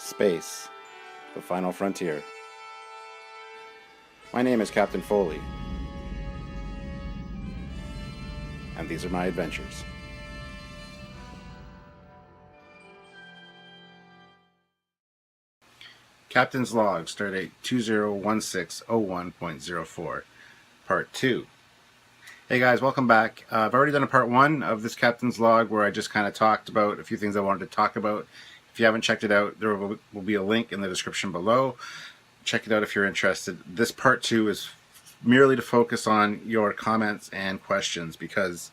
Space, the final frontier. My name is Captain Foley, and these are my adventures. Captain's Log, Stardate 201601.04, Part 2. Hey guys, welcome back. I've already done a Part 1 of this Captain's Log where I just kind of talked about a few things I wanted to talk about. If you haven't checked it out, there will be a link in the description below. Check it out if you're interested. This Part 2 is merely to focus on your comments and questions because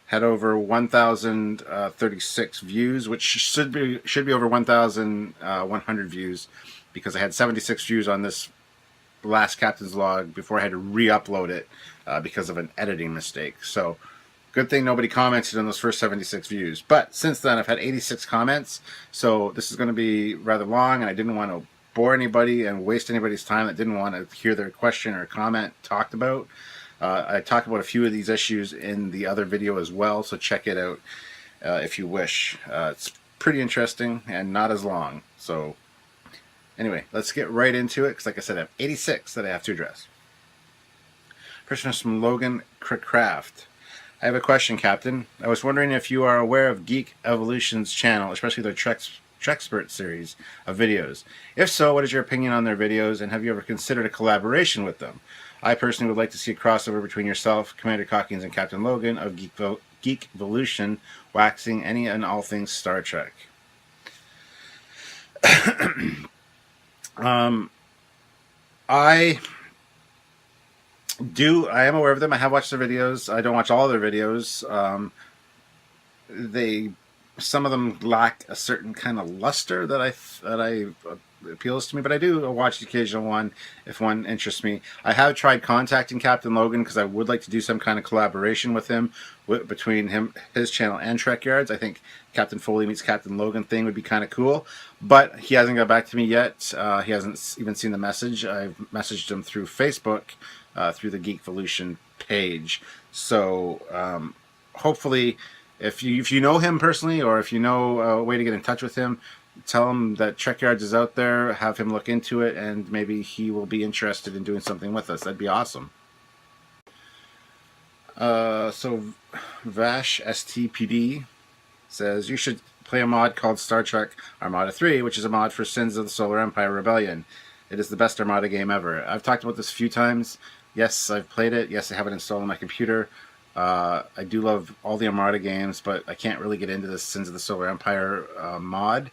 had over 1,036 views, which should be over 1,100 views, because I had 76 views on this last Captain's Log before I had to re-upload it because of an editing mistake. So good thing nobody commented on those first 76 views. But since then I've had 86 comments, so this is going to be rather long, and I didn't want to bore anybody and waste anybody's time that didn't want to hear their question or comment talked about. I talked about a few of these issues in the other video as well, so check it out if you wish. It's pretty interesting and not as long. So anyway, let's get right into it, because like I said, I have 86 that I have to address. First one's from Logan Craft. I have a question, Captain. I was wondering if you are aware of Geek Evolution's channel, especially their Trekyards series of videos. If so, what is your opinion on their videos, and have you ever considered a collaboration with them? I personally would like to see a crossover between yourself, Commander Cockings, and Captain Logan of Geek Evolution, waxing any and all things Star Trek. I am aware of them. I have watched their videos. I don't watch all their videos. Some of them lack a certain kind of luster that appeals to me, but I do watch the occasional one if one interests me. I have tried contacting Captain Logan because I would like to do some kind of collaboration with him, between his channel and Trekyards. I think Captain Foley meets Captain Logan thing would be kind of cool, but he hasn't got back to me yet. He hasn't even seen the message. I've messaged him through Facebook, through the Geek Evolution page. So hopefully, if you know him personally, or if you know a way to get in touch with him, tell him that Trekyards is out there, have him look into it, and maybe he will be interested in doing something with us. That'd be awesome. So Vash STPD says, you should play a mod called Star Trek Armada 3, which is a mod for Sins of the Solar Empire Rebellion. It is the best Armada game ever. I've talked about this a few times. Yes, I've played it. Yes, I have it installed on my computer. I do love all the Armada games, but I can't really get into the Sins of the Solar Empire mod.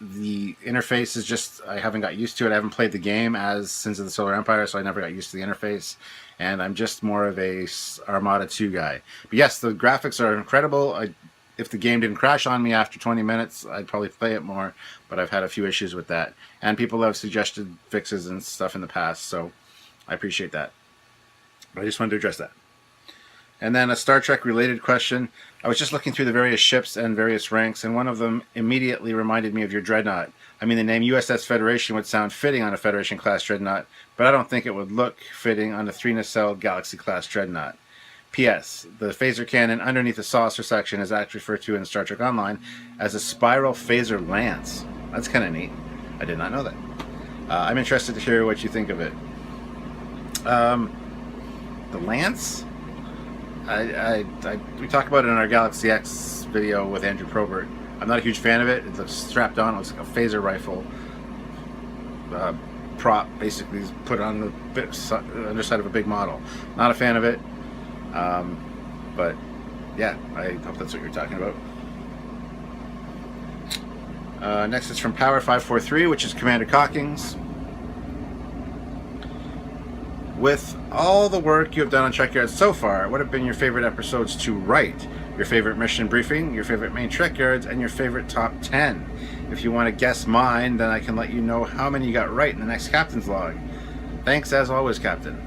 The interface is just, I haven't got used to it. I haven't played the game as Sins of the Solar Empire, so I never got used to the interface. And I'm just more of a Armada 2 guy. But yes, the graphics are incredible. If the game didn't crash on me after 20 minutes, I'd probably play it more. But I've had a few issues with that. And people have suggested fixes and stuff in the past, so I appreciate that. But I just wanted to address that. And then a Star Trek related question. I was just looking through the various ships and various ranks, and one of them immediately reminded me of your Dreadnought. I mean, the name USS Federation would sound fitting on a Federation class Dreadnought, but I don't think it would look fitting on a 3-nacelle Galaxy class Dreadnought. P.S. The phaser cannon underneath the saucer section is actually referred to in Star Trek Online as a spiral phaser lance. That's kind of neat. I did not know that. I'm interested to hear what you think of it. The lance? We talked about it in our Galaxy X video with Andrew Probert. I'm not a huge fan of it. It's strapped on. It looks like a phaser rifle prop, basically put on the underside of a big model. Not a fan of it. But yeah, I hope that's what you're talking about. Next is from Power543, which is Commander Cockings. With all the work you have done on Trekyards so far, what have been your favorite episodes to write? Your favorite mission briefing, your favorite main Trekyards, and your favorite top 10? If you want to guess mine, then I can let you know how many you got right in the next Captain's Log. Thanks as always, Captain.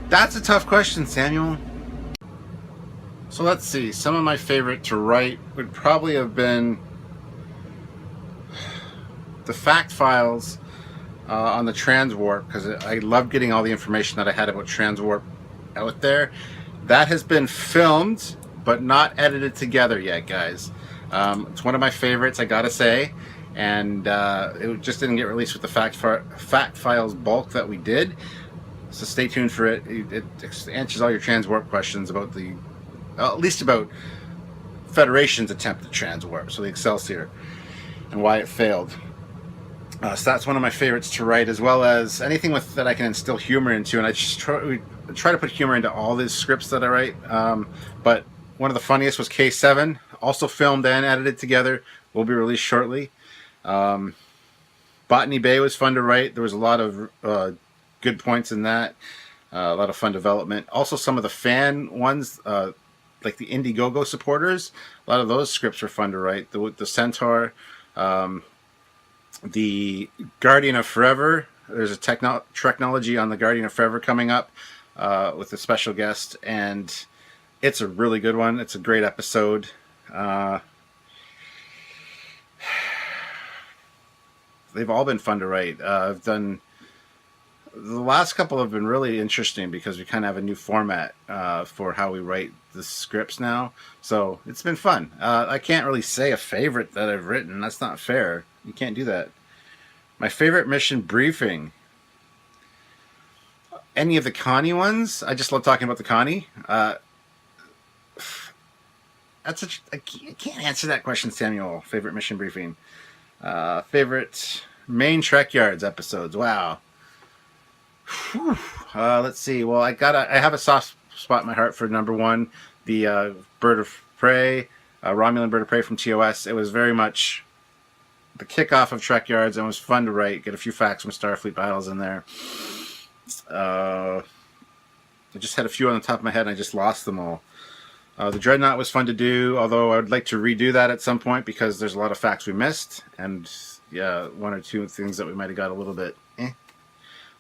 That's a tough question, Samuel. So let's see. Some of my favorite to write would probably have been the fact files on the transwarp, because I love getting all the information that I had about transwarp out there. That has been filmed, but not edited together yet, guys. It's one of my favorites, I gotta say. and it just didn't get released with the fact files bulk that we did. So stay tuned for it. It answers all your transwarp questions about at least about Federation's attempt at transwarp, so the Excelsior, and why it failed. So that's one of my favorites to write, as well as anything that I can instill humor into. And I just try to put humor into all these scripts that I write. But one of the funniest was K7, also filmed and edited together. Will be released shortly. Botany Bay was fun to write. There was a lot of good points in that. A lot of fun development. Also, some of the fan ones, like the Indiegogo supporters, a lot of those scripts were fun to write. The Centaur. The Guardian of Forever. There's a technology on the Guardian of Forever coming up with a special guest, and it's a really good one. It's a great episode. They've all been fun to write. I've done the last couple have been really interesting because we kind of have a new format for how we write the scripts now. So it's been fun. I can't really say a favorite that I've written. That's not fair. You can't do that. My favorite mission briefing. Any of the Connie ones. I just love talking about the Connie. I can't answer that question, Samuel. Favorite mission briefing. Favorite main Trekyards episodes. Wow. Let's see. Well, I have a soft spot in my heart for number one, the Bird of Prey, Romulan Bird of Prey from TOS. It was very much the kickoff of Trekyards, and it was fun to write. Get a few facts from Starfleet battles in there. I just had a few on the top of my head, and I just lost them all. The Dreadnought was fun to do, although I would like to redo that at some point because there's a lot of facts we missed, and yeah, one or two things that we might have got a little bit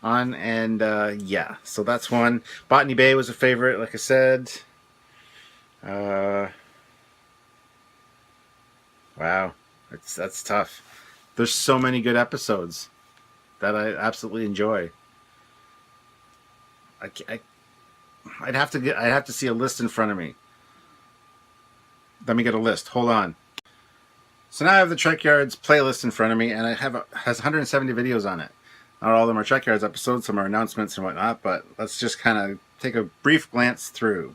on, and yeah, so that's one. Botany Bay was a favorite, like I said. Wow, that's tough. There's so many good episodes that I absolutely enjoy. I'd have to see a list in front of me. Let me get a list. Hold on. So now I have the Trekyards playlist in front of me, and it has 170 videos on it. Not all of them are Trekyards episodes, some are announcements and whatnot, but let's just kind of take a brief glance through.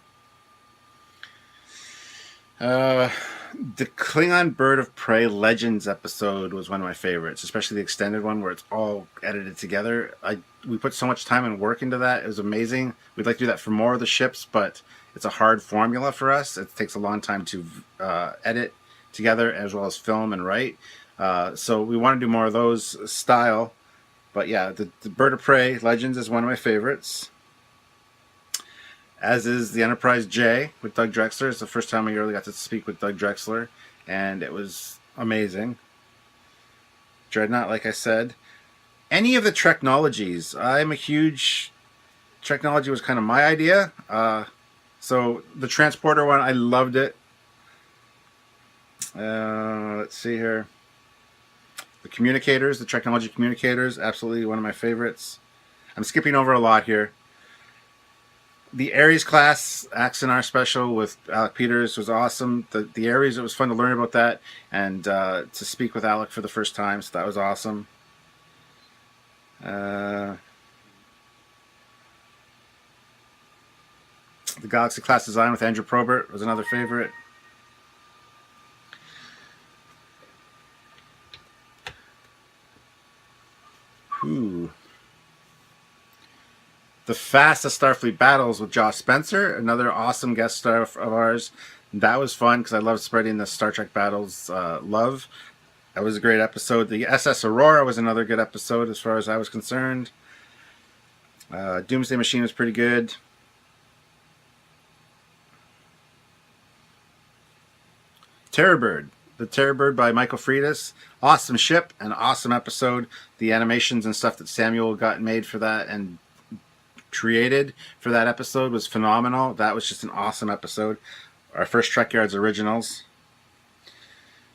The Klingon Bird of Prey Legends episode was one of my favorites, especially the extended one where it's all edited together. We put so much time and work into that. It was amazing. We'd like to do that for more of the ships, but it's a hard formula for us. It takes a long time to edit together as well as film and write. So we want to do more of those style. But yeah, the Bird of Prey Legends is one of my favorites. As is the Enterprise J with Doug Drexler. It's the first time I really got to speak with Doug Drexler, and it was amazing. Dreadnought, like I said. Any of the Treknologies. I'm a huge... Treknology was kind of my idea. So the Transporter one, I loved it. Let's see here. The Communicators, the Treknology Communicators, absolutely one of my favorites. I'm skipping over a lot here. The Ares class Axanar special with Alec Peters was awesome. The Ares, it was fun to learn about that and to speak with Alec for the first time, so that was awesome. The Galaxy class design with Andrew Probert was another favorite. Ooh. The Fastest Starfleet Battles with Josh Spencer, another awesome guest star of ours. That was fun because I love spreading the Star Trek battles love. That was a great episode. The SS Aurora was another good episode as far as I was concerned. Doomsday Machine was pretty good. Terrorbird. The Terrorbird by Michael Freitas. Awesome ship, an awesome episode. The animations and stuff that Samuel got made for that and created for that episode was phenomenal. That was just an awesome episode. Our first Trekyards originals.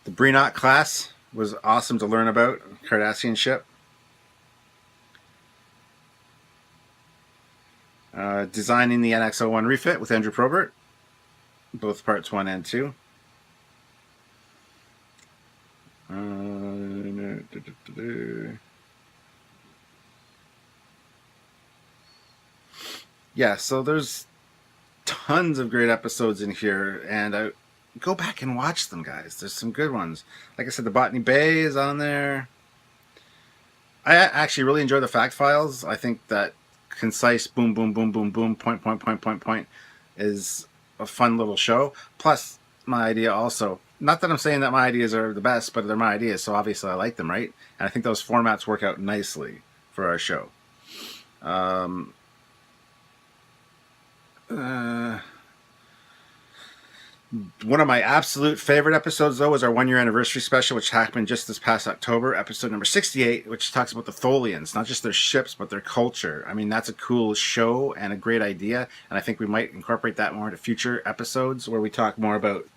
The Breenock class was awesome to learn about. Cardassian ship. Designing the NX-01 refit with Andrew Probert. Both parts 1 and 2. Yeah, so there's tons of great episodes in here, and I go back and watch them, guys. There's some good ones. Like I said, the Botany Bay is on there. I actually really enjoy the fact files. I think that concise boom, boom, boom, boom, boom, point, point, point, point, point is a fun little show. Plus, my idea also. Not that I'm saying that my ideas are the best, but they're my ideas, so obviously I like them, right? And I think those formats work out nicely for our show. One of my absolute favorite episodes, though, was our 1 year anniversary special, which happened just this past October, episode number 68, which talks about the Tholians, not just their ships, but their culture. I mean, that's a cool show and a great idea, and I think we might incorporate that more into future episodes where we talk more about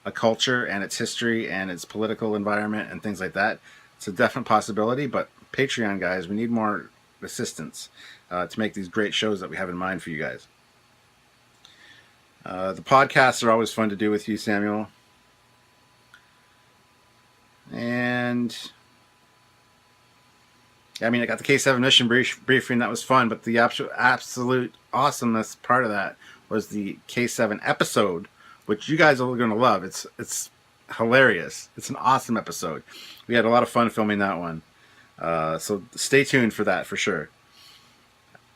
a culture and its history and its political environment and things like that. It's a definite possibility, but Patreon, guys, we need more assistance to make these great shows that we have in mind for you guys. The podcasts are always fun to do with you, Samuel. And I mean, I got the K7 mission briefing. That was fun, but the absolute awesomeness part of that was the K7 episode, which you guys are going to love. It's hilarious. It's an awesome episode. We had a lot of fun filming that one. So stay tuned for that for sure.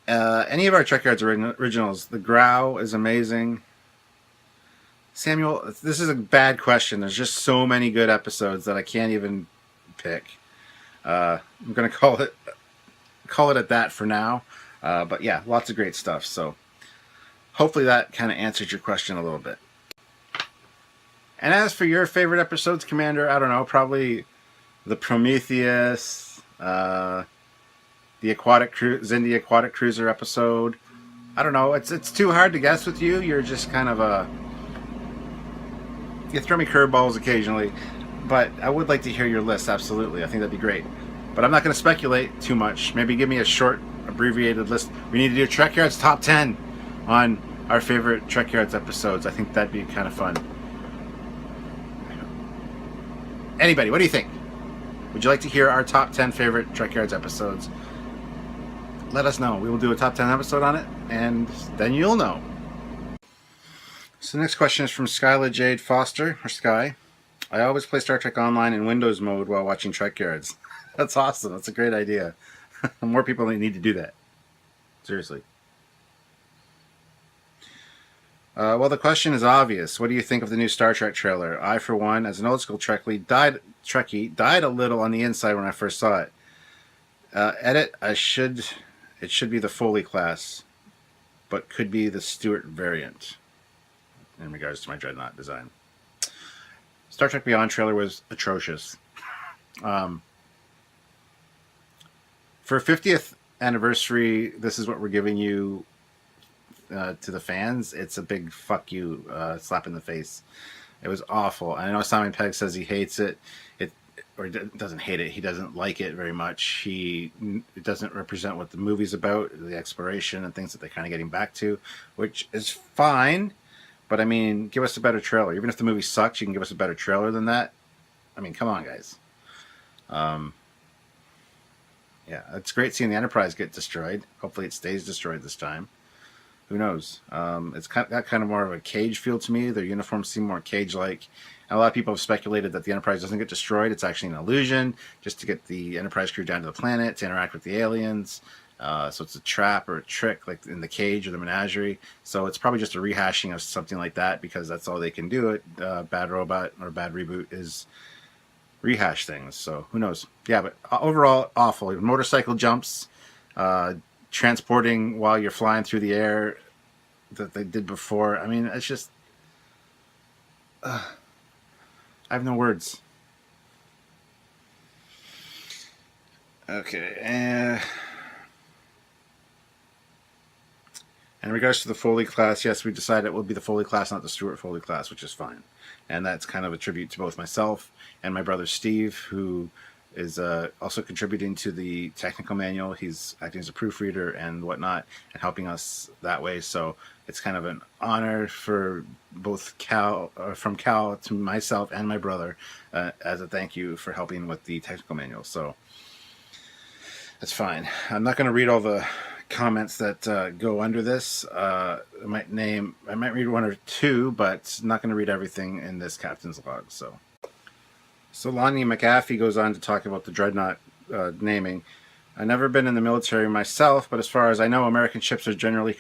Any of our Trekyards originals, the Grow is amazing. Samuel, this is a bad question. There's just so many good episodes that I can't even pick. I'm going to call it at that for now. But yeah, lots of great stuff. So hopefully that kind of answers your question a little bit. And as for your favorite episodes, Commander, I don't know, probably the Prometheus, the Zindi Aquatic Cruiser episode. I don't know. It's too hard to guess with you. You're just kind of you throw me curveballs occasionally, but I would like to hear your list, absolutely. I think that'd be great. But I'm not going to speculate too much. Maybe give me a short, abbreviated list. We need to do Trekyards top 10 on our favorite Trekyards episodes. I think that'd be kind of fun. Anybody, what do you think? Would you like to hear our top 10 favorite Trekyards episodes? Let us know. We will do a top 10 episode on it, and then you'll know. So the next question is from Skyla Jade Foster, or Sky. I always play Star Trek Online in Windows mode while watching Trekyards. That's awesome. That's a great idea. More people need to do that. Seriously. Well, the question is obvious. What do you think of the new Star Trek trailer? I, for one, as an old school Trekkie, died a little on the inside when I first saw it. It should be the Foley class, but could be the Stewart variant in regards to my Dreadnought design. Star Trek Beyond trailer was atrocious. For 50th anniversary, this is what we're giving you to the fans. It's a big fuck you, slap in the face. It was awful. I know Simon Pegg says he hates it. Or doesn't hate it. He doesn't like it very much. It doesn't represent what the movie's about, the exploration and things that they're kind of getting back to, which is fine. But I mean, give us a better trailer. Even if the movie sucks, you can give us a better trailer than that. I mean, come on, guys. Yeah, it's great seeing the Enterprise get destroyed. Hopefully it stays destroyed this time. Who knows? It's got kind of more of a cage feel to me. Their uniforms seem more cage-like. And a lot of people have speculated that the Enterprise doesn't get destroyed. It's actually an illusion, just to get the Enterprise crew down to the planet to interact with the aliens. So it's a trap or a trick, like in the cage or the menagerie. So it's probably just a rehashing of something like that, because that's all they can do. Bad Robot or Bad Reboot is rehash things. So who knows? Yeah, but overall, awful. Motorcycle jumps, transporting while you're flying through the air that they did before. I mean, it's just... I have no words. Okay, in regards to the Foley class, yes, we decided it will be the Foley class, not the Stewart Foley class, which is fine. And that's kind of a tribute to both myself and my brother Steve, who is also contributing to the technical manual. He's acting as a proofreader and whatnot, and helping us that way. So it's kind of an honor for both from Cal to myself and my brother, as a thank you for helping with the technical manual. So that's fine. I'm not going to read all the comments that go under this. I might read one or two, but not going to read everything in this captain's log. So Lonnie McAfee goes on to talk about the Dreadnought naming. I've never been in the military myself, but as far as I know, American ships are generally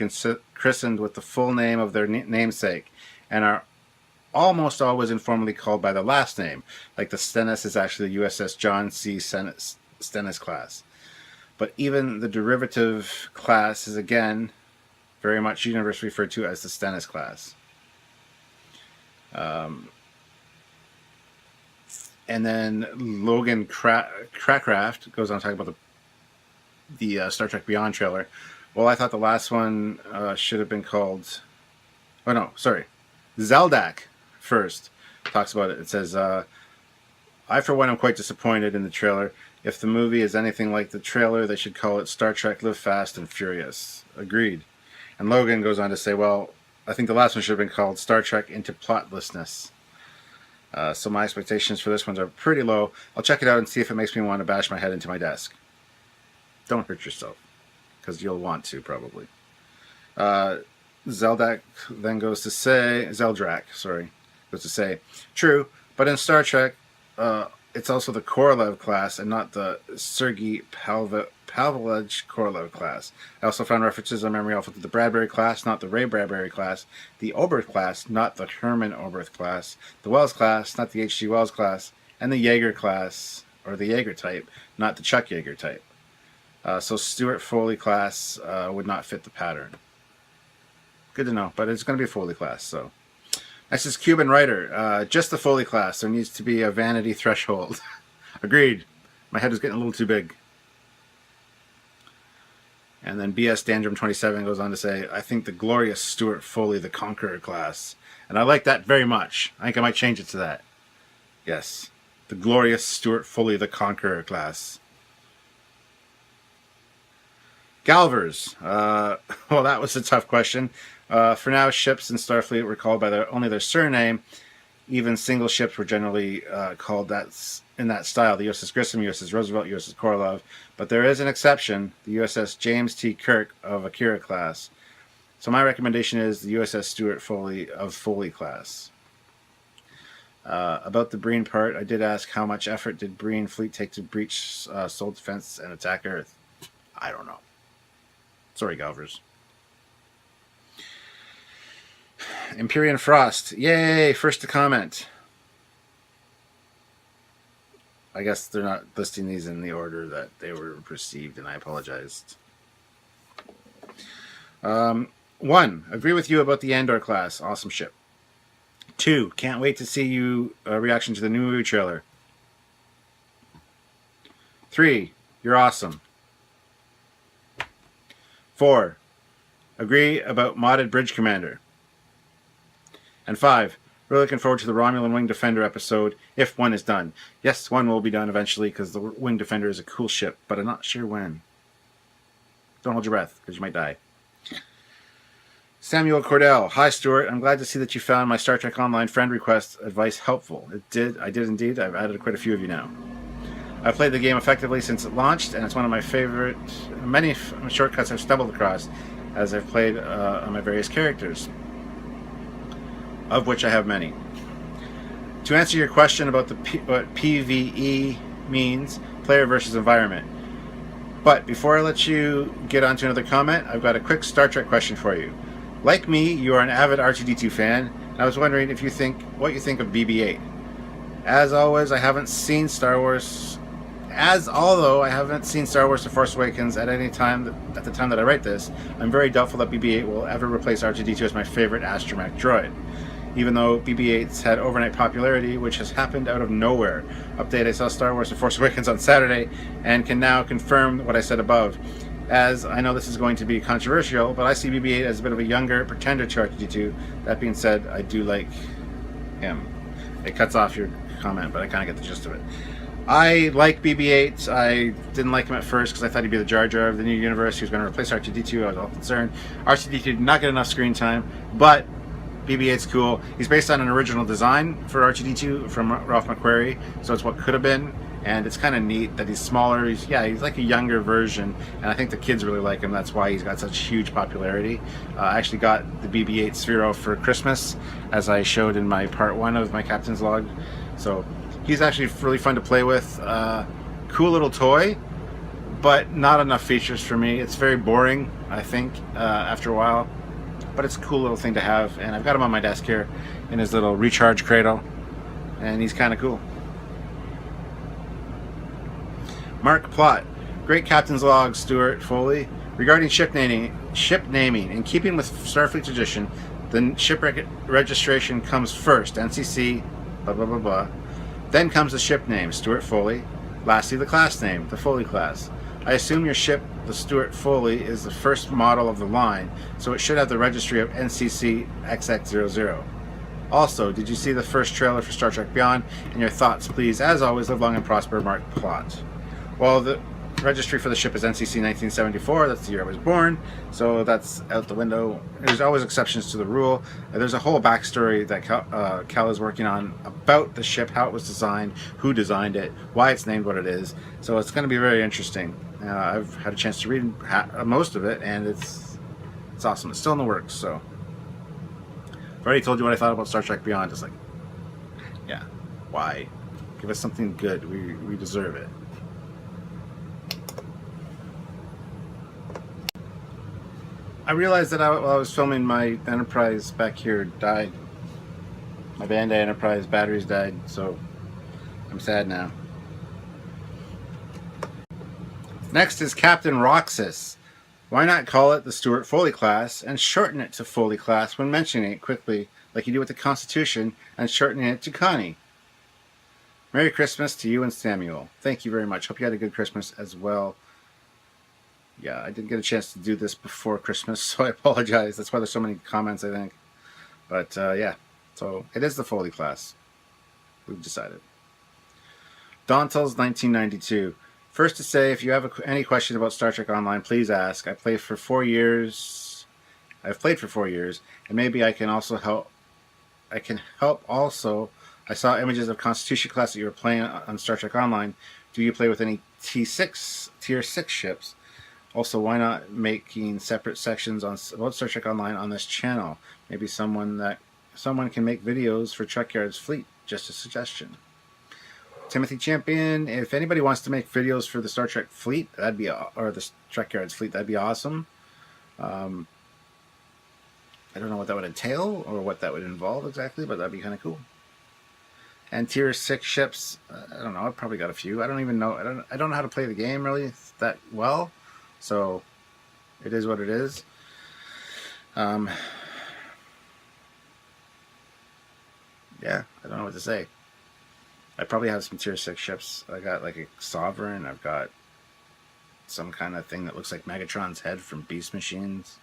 christened with the full name of their namesake, and are almost always informally called by the last name. Like the Stennis is actually the USS John C. Stennis class. But even the derivative class is again very much universally referred to as the Stennis class. And then Logan Trekyards goes on to talk about the Star Trek Beyond trailer. Well, I thought the last one should have been called... Oh, no, sorry. Zeldak first talks about it. It says, I, for one, am quite disappointed in the trailer. If the movie is anything like the trailer, they should call it Star Trek Live Fast and Furious. Agreed. And Logan goes on to say, well, I think the last one should have been called Star Trek Into Plotlessness. So my expectations for this one are pretty low. I'll check it out and see if it makes me want to bash my head into my desk. Don't hurt yourself, because you'll want to, probably. Zeldrak goes to say, true, but in Star Trek, it's also the Korolev class and not the Sergei Pavlovich Korolev class. I also found references on Memory Alpha to the Bradbury class, not the Ray Bradbury class, the Oberth class, not the Herman Oberth class, the Wells class, not the H.G. Wells class, and the Jaeger class, or the Jaeger type, not the Chuck Yeager type. So Stuart Foley class would not fit the pattern. Good to know, but it's going to be a Foley class, so... Next is Cuban Writer. Just the Foley class. There needs to be a vanity threshold. Agreed. My head is getting a little too big. And then BS Dandrum 27 goes on to say, I think the glorious Stuart Foley, the Conqueror class. And I like that very much. I think I might change it to that. Yes. The glorious Stuart Foley, the Conqueror class. Galvers. Well, that was a tough question. For now, ships in Starfleet were called by only their surname. Even single ships were generally called that in that style. The USS Grissom, USS Roosevelt, USS Korolev. But there is an exception, the USS James T. Kirk of Akira class. So my recommendation is the USS Stuart Foley of Foley class. About the Breen part, I did ask how much effort did Breen fleet take to breach Sol Defense and attack Earth. I don't know. Sorry, Galvers. Empyrean Frost. Yay! First to comment. I guess they're not listing these in the order that they were received, and I apologized. 1. Agree with you about the Andor class. Awesome ship. 2. Can't wait to see you reaction to the new movie trailer. 3. You're awesome. 4. Agree about modded Bridge Commander. And 5. Really looking forward to the Romulan Wing Defender episode, if one is done. Yes, one will be done eventually, because the Wing Defender is a cool ship, but I'm not sure when. Don't hold your breath, because you might die. Samuel Cordell. Hi, Stuart. I'm glad to see that you found my Star Trek Online friend request advice helpful. I did indeed. I've added quite a few of you now. I've played the game effectively since it launched, and it's one of my favorite, many shortcuts I've stumbled across as I've played on my various characters, of which I have many. To answer your question about what PvE means, player versus environment. But before I let you get on to another comment, I've got a quick Star Trek question for you. Like me, you are an avid R2-D2 fan, and I was wondering what you think of BB-8. Although I haven't seen Star Wars The Force Awakens at the time that I write this, I'm very doubtful that BB-8 will ever replace R2-D2 as my favorite astromech droid. Even though BB-8's had overnight popularity, which has happened out of nowhere. Update, I saw Star Wars The Force Awakens on Saturday, and can now confirm what I said above. As I know this is going to be controversial, but I see BB-8 as a bit of a younger pretender to R2-D2. That being said, I do like him. It cuts off your comment, but I kind of get the gist of it. I like BB-8. I didn't like him at first because I thought he'd be the Jar Jar of the new universe. He was going to replace R2-D2. I was all concerned. R2-D2 did not get enough screen time, but BB-8's cool. He's based on an original design for R2-D2 from Ralph McQuarrie, so it's what could have been, and it's kind of neat that he's smaller. He's like a younger version, and I think the kids really like him. That's why he's got such huge popularity. I actually got the BB-8 Sphero for Christmas, as I showed in my part 1 of my Captain's Log. So he's actually really fun to play with. Cool little toy, but not enough features for me. It's very boring, I think, after a while. But it's a cool little thing to have, and I've got him on my desk here in his little recharge cradle, and he's kind of cool. Mark Plott, great Captain's Log, Stuart Foley. Regarding ship naming, in keeping with Starfleet tradition, the ship registration comes first, NCC, blah blah blah blah. Then comes the ship name, Stuart Foley. Lastly, the class name, the Foley class. I assume your ship, the Stuart Foley, is the first model of the line, so it should have the registry of NCC XX00. Also, did you see the first trailer for Star Trek Beyond? And your thoughts, please. As always, live long and prosper, Mark Plott. Well, the registry for the ship is NCC 1974. That's the year I was born, so that's out the window. There's always exceptions to the rule. There's a whole backstory that Cal is working on about the ship, how it was designed, who designed it, why it's named what it is. So it's going to be very interesting. I've had a chance to read most of it, and it's awesome. It's still in the works, so I've already told you what I thought about Star Trek Beyond. It's like, yeah, why? Give us something good. We deserve it. I realized that while I was filming, my Enterprise back here died. My Bandai Enterprise batteries died, so I'm sad now. Next is Captain Roxas. Why not call it the Stuart Foley class and shorten it to Foley class when mentioning it quickly, like you do with the Constitution, and shortening it to Connie? Merry Christmas to you and Samuel. Thank you very much. Hope you had a good Christmas as well. Yeah, I didn't get a chance to do this before Christmas, so I apologize. That's why there's so many comments, I think. But yeah, so it is the Foley class. We've decided. Dontel's 1992. First to say, if you have any questions about Star Trek Online, please ask. I've played for 4 years, and maybe I can also help. Also, I saw images of Constitution class that you were playing on Star Trek Online. Do you play with any tier 6 ships? Also, why not making separate sections about Star Trek Online on this channel? Maybe someone can make videos for Trekyards fleet. Just a suggestion. Timothy Champion, if anybody wants to make videos for the Star Trek fleet, or the Trekyards fleet, that'd be awesome. I don't know what that would entail or what that would involve exactly, but that'd be kind of cool. And tier 6 ships, I don't know. I've probably got a few. I don't even know. I don't know how to play the game really that well, so it is what it is. Yeah, I don't know what to say. I probably have some tier 6 ships. I got like a Sovereign. I've got some kind of thing that looks like Megatron's head from Beast Machines.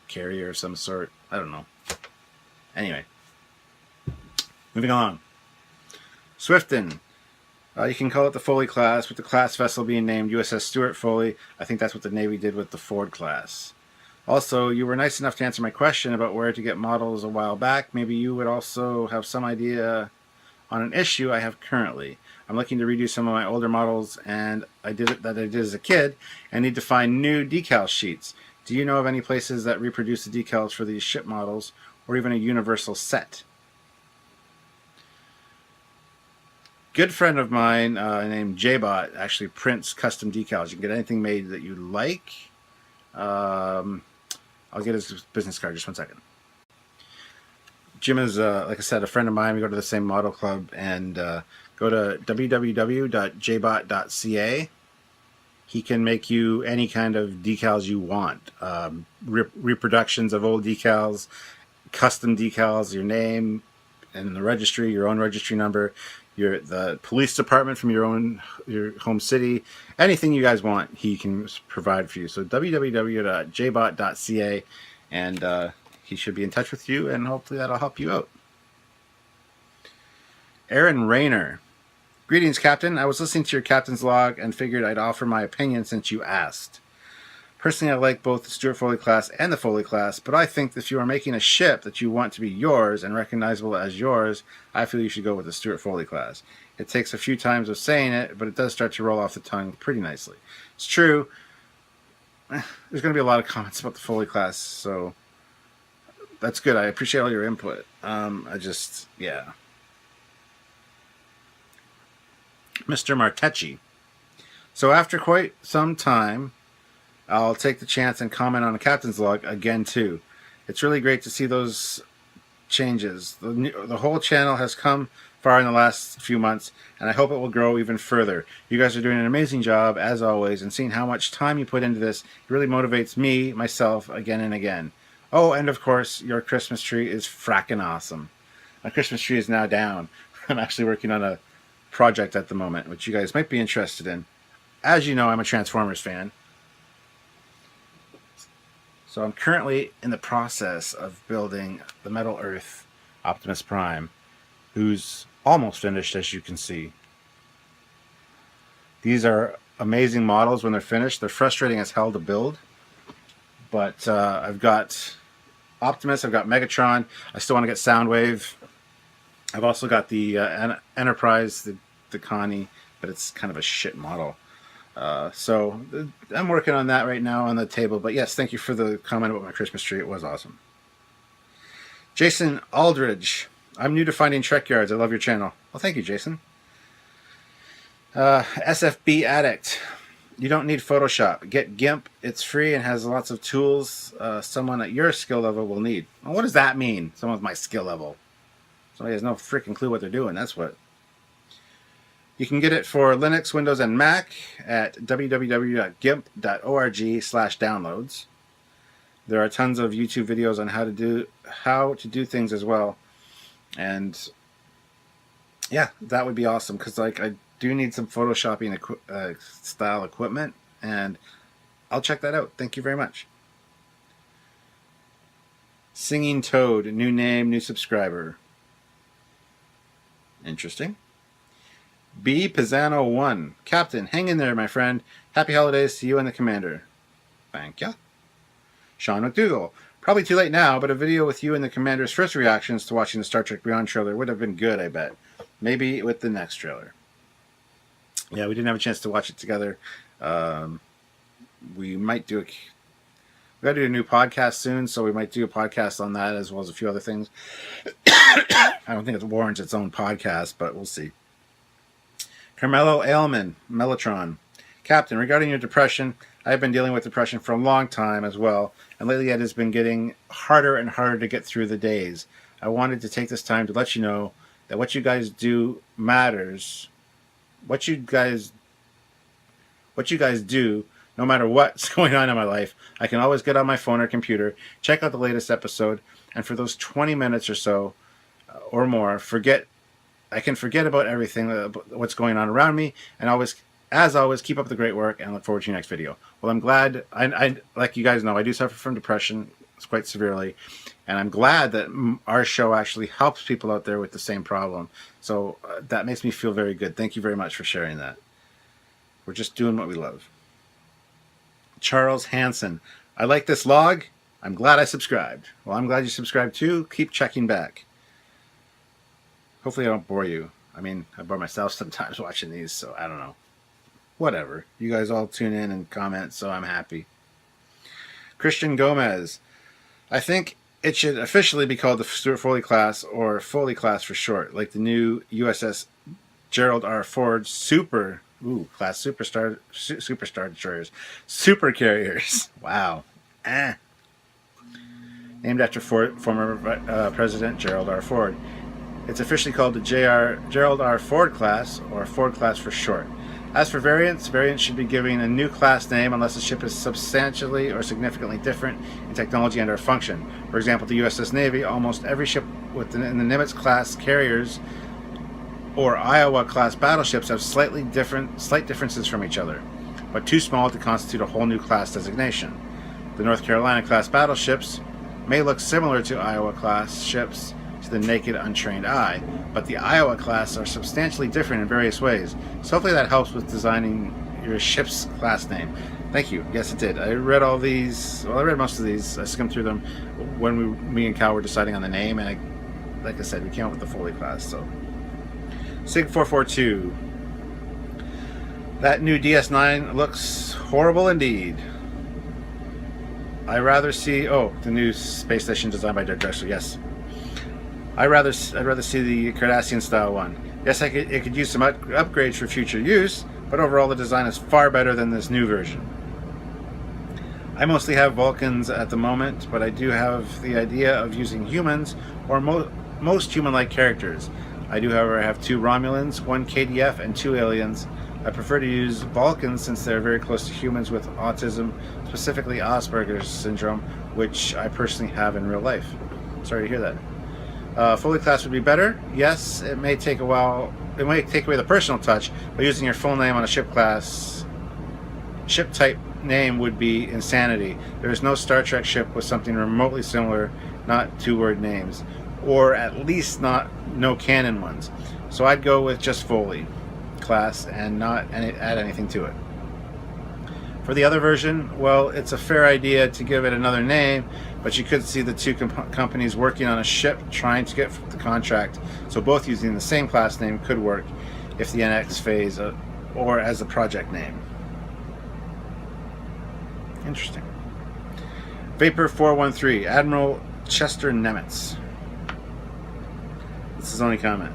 Carrier of some sort. I don't know. Anyway. Moving on. Swifton. You can call it the Foley class, with the class vessel being named USS Stuart Foley. I think that's what the Navy did with the Ford class. Also, you were nice enough to answer my question about where to get models a while back. Maybe you would also have some idea on an issue I have currently. I'm looking to redo some of my older models and I did as a kid and need to find new decal sheets. Do you know of any places that reproduce the decals for these ship models, or even a universal set? Good friend of mine named JBot actually prints custom decals. You can get anything made that you like. I'll get his business card, just one second. Jim is, like I said, a friend of mine. We go to the same model club, and go to www.jbot.ca. He can make you any kind of decals you want. Reproductions of old decals, custom decals, your name, and the registry, your own registry number, the police department from your home city, anything you guys want, he can provide for you. So www.jbot.ca, and he should be in touch with you, and hopefully that'll help you out. Aaron Rayner. Greetings, Captain. I was listening to your captain's log and figured I'd offer my opinion since you asked. Personally, I like both the Stuart Foley class and the Foley class, but I think that if you are making a ship that you want to be yours and recognizable as yours, I feel you should go with the Stuart Foley class. It takes a few times of saying it, but it does start to roll off the tongue pretty nicely. It's true. There's going to be a lot of comments about the Foley class, so that's good. I appreciate all your input. Yeah. Mr. Martecci. So after quite some time, I'll take the chance and comment on the captain's log again too. It's really great to see those changes. The whole channel has come far in the last few months, and I hope it will grow even further. You guys are doing an amazing job as always, and seeing how much time you put into this really motivates me, myself, again and again. Oh, and of course, your Christmas tree is fracking awesome. My Christmas tree is now down. I'm actually working on a project at the moment, which you guys might be interested in. As you know, I'm a Transformers fan. So I'm currently in the process of building the Metal Earth Optimus Prime, who's almost finished, as you can see. These are amazing models when they're finished. They're frustrating as hell to build. But I've got Optimus, I've got Megatron. I still want to get Soundwave. I've also got the Enterprise, the Connie, but it's kind of a shit model. So I'm working on that right now on the table. But yes, thank you for the comment about my Christmas tree. It was awesome. Jason Aldridge. I'm new to finding Trekyards. I love your channel. Well, thank you, Jason. SFB Addict. You don't need Photoshop. Get GIMP. It's free and has lots of tools someone at your skill level will need. Well, what does that mean? Someone with my skill level. Somebody has no freaking clue what they're doing. That's what. You can get it for Linux, Windows, and Mac at www.gimp.org/downloads. There are tons of YouTube videos on how to do things as well. And yeah, that would be awesome, because like I do need some photoshopping style equipment, and I'll check that out. Thank you very much. Singing Toad, new name, new subscriber. Interesting. B. Pizzano 1. Captain, hang in there, my friend. Happy holidays to you and the commander. Thank ya. Sean McDougall. Probably too late now, but a video with you and the commander's first reactions to watching the Star Trek Beyond trailer would have been good, I bet. Maybe with the next trailer. Yeah, we didn't have a chance to watch it together. We might do we got to do a new podcast soon, so we might do a podcast on that as well as a few other things. I don't think it warrants its own podcast, but we'll see. Carmelo Ailman, Mellotron. Captain, regarding your depression, I have been dealing with depression for a long time as well, and lately it has been getting harder and harder to get through the days. I wanted to take this time to let you know that what you guys do matters. What you guys do, no matter what's going on in my life, I can always get on my phone or computer, check out the latest episode, and for those 20 minutes or so, or more, I can forget about everything, what's going on around me, and as always, keep up the great work, and look forward to your next video. Well, I'm glad, I like you guys know, I do suffer from depression quite severely, and I'm glad that our show actually helps people out there with the same problem. So that makes me feel very good. Thank you very much for sharing that. We're just doing what we love. Charles Hansen. I like this log. I'm glad I subscribed. Well, I'm glad you subscribed too. Keep checking back. Hopefully I don't bore you. I mean, I bore myself sometimes watching these, so I don't know. Whatever. You guys all tune in and comment, so I'm happy. Christian Gomez. I think it should officially be called the Stuart Foley class, or Foley class for short, like the new USS Gerald R. Ford class superstar destroyers, super carriers. Wow. Named after former President Gerald R. Ford. It's officially called the Gerald R. Ford class, or Ford class for short. As for variants should be given a new class name unless the ship is substantially or significantly different in technology and or function. For example, the USS Navy, almost every ship in the Nimitz class carriers or Iowa class battleships have slight differences from each other, but too small to constitute a whole new class designation. The North Carolina class battleships may look similar to Iowa class ships, to the naked, untrained eye, but the Iowa class are substantially different in various ways. So hopefully that helps with designing your ship's class name. Thank you. Yes, it did. I read all these. Well, I read most of these. I skimmed through them when me and Cal were deciding on the name, and like I said, we came up with the Foley class. So, Sig442. That new DS9 looks horrible indeed. I rather see the new space station designed by Dead Drexler. Yes, I'd rather see the Cardassian style one. Yes, it could use some upgrades for future use, but overall the design is far better than this new version. I mostly have Vulcans at the moment, but I do have the idea of using humans or most human-like characters. I do, however, have 2 Romulans, 1 KDF, and 2 aliens. I prefer to use Vulcans since they're very close to humans with autism, specifically Asperger's syndrome, which I personally have in real life. Sorry to hear that. Foley class would be better. Yes, it may take a while. It might take away the personal touch, but using your full name on a ship type name would be insanity. There is no Star Trek ship with something remotely similar, not 2-word names, or at least no canon ones. So I'd go with just Foley class and not add anything to it. For the other version, well, it's a fair idea to give it another name, but you could see the 2 companies working on a ship trying to get the contract, so both using the same class name could work if the NX phase or as a project name. Interesting. Vapor 413, Admiral Chester Nemitz. This is his only comment.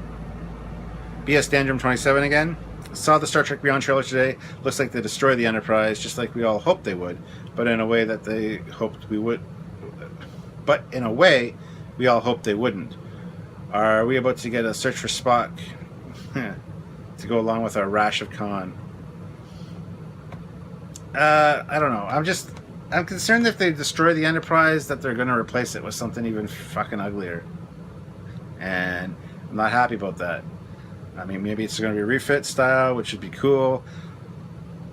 BS Dandrum 27 again. Saw the Star Trek Beyond trailer today. Looks like they destroyed the Enterprise, just like we all hoped they would, but in a way that they hoped we would. But in a way, we all hoped they wouldn't. Are we about to get a search for Spock to go along with our rash of Khan? I don't know. I'm concerned if they destroy the Enterprise that they're going to replace it with something even fucking uglier. And I'm not happy about that. I mean, maybe it's going to be a refit style, which would be cool.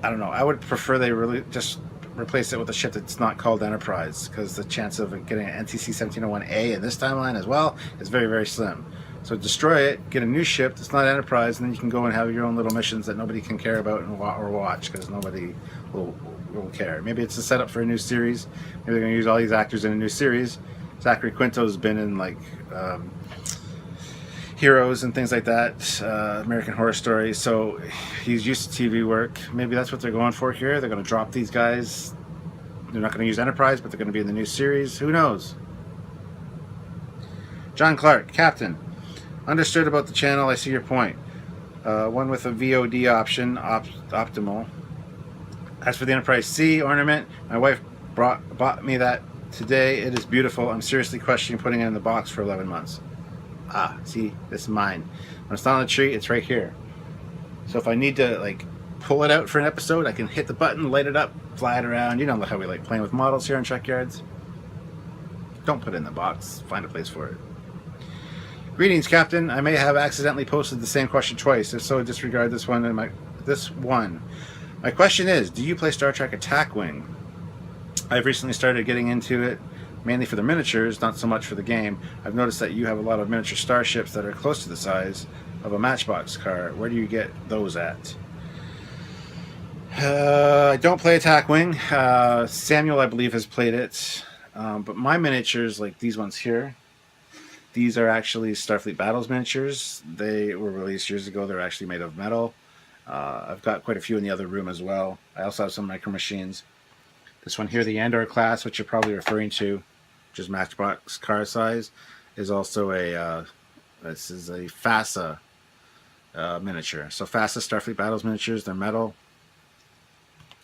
I don't know. I would prefer they really just replace it with a ship that's not called Enterprise, because the chance of it getting an NTC 1701A in this timeline as well is very, very slim. So destroy it, get a new ship that's not Enterprise, and then you can go and have your own little missions that nobody can care about or watch, because nobody will care. Maybe it's a setup for a new series. Maybe they're going to use all these actors in a new series. Zachary Quinto's been in like Heroes and things like that, American Horror Story, so he's used to TV work. Maybe that's what they're going for here. They're going to drop these guys. They're not going to use Enterprise, but they're going to be in the new series. Who knows? John Clark, Captain. Understood about the channel. I see your point. One with a VOD option, optimal. As for the Enterprise C ornament, my wife bought me that today. It is beautiful. I'm seriously questioning putting it in the box for 11 months. Ah, see, this is mine. When it's not on the tree, it's right here. So if I need to like pull it out for an episode, I can hit the button, light it up, fly it around. You know how we like playing with models here on Trekyards. Don't put it in the box. Find a place for it. Greetings, Captain. I may have accidentally posted the same question twice. If so, disregard this one and this one. My question is, do you play Star Trek Attack Wing? I've recently started getting into it, mainly for the miniatures, not so much for the game. I've noticed that you have a lot of miniature starships that are close to the size of a Matchbox car. Where do you get those at? I don't play Attack Wing. Samuel, I believe, has played it. But my miniatures, like these ones here, these are actually Starfleet Battles miniatures. They were released years ago. They're actually made of metal. I've got quite a few in the other room as well. I also have some micro machines. This one here, the Andor class, which you're probably referring to, which is Matchbox car size, is also this is a FASA miniature. So FASA Starfleet Battles miniatures, they're metal.